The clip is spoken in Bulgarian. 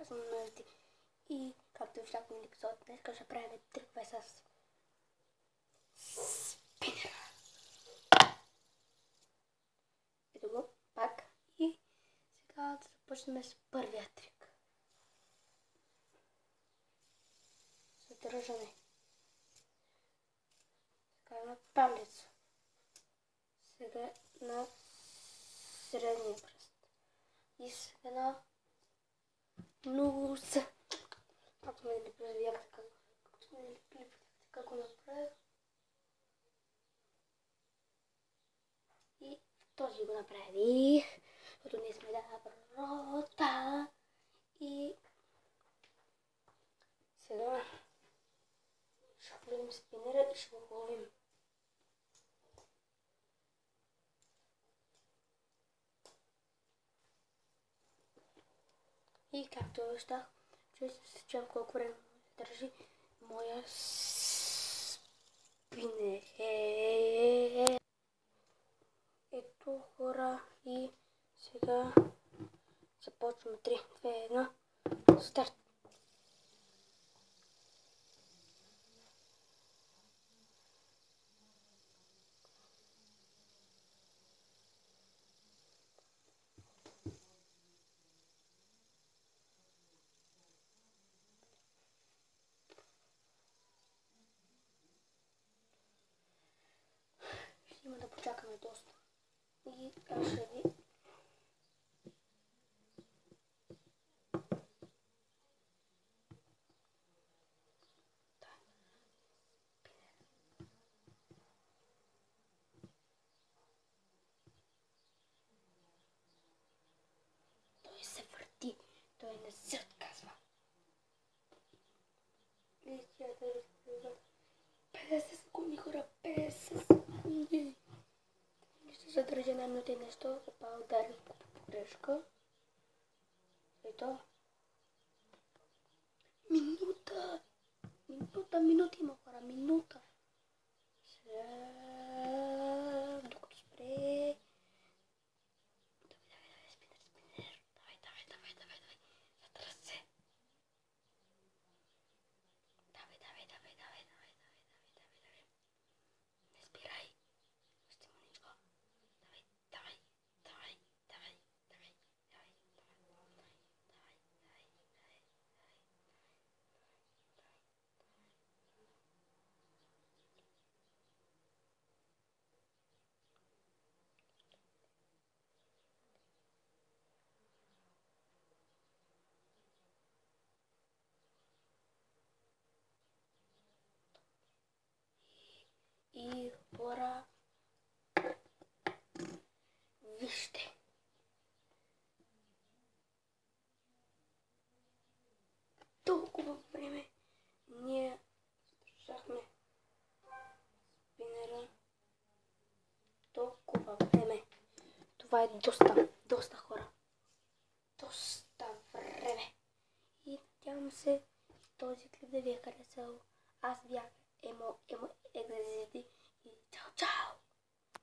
Аз съм Назди. И както в всяко епизод, днес ще правим трикове с спинера. Ето го пак. И сега да започнем с първия трик. Задържане. Сега на палец. Сега на средния пръст. И сега на носа. Както ме видяхте как го направих. И този го направих. Като не сме да рота. И сега ще влезем спинера и ще го ловим. И както обещах, че се чуем колко време държи моя спинер. Ето хора, и сега започваме 3, 2, 1, старт! Има да почакаме доста. И аз ще ви... Той се върти. Той не се отказва. 50 секунди, хора, 50 секунди. Ще задържа една минута и нещо. Опа, ударих по погрешка. Ето. Минута! Минута има, хора, минута. Сега, докато спре. Давай, спинер. Давай. Затръс се. Давай. Не спирай. Още маничко. Давай. И хора, вижте. Толкова време ние държахме спинера. Толкова време. Това е доста хора. Доста време. И надявам се този клип да ви е харесал. Аз бях Емо Екзиди и чао!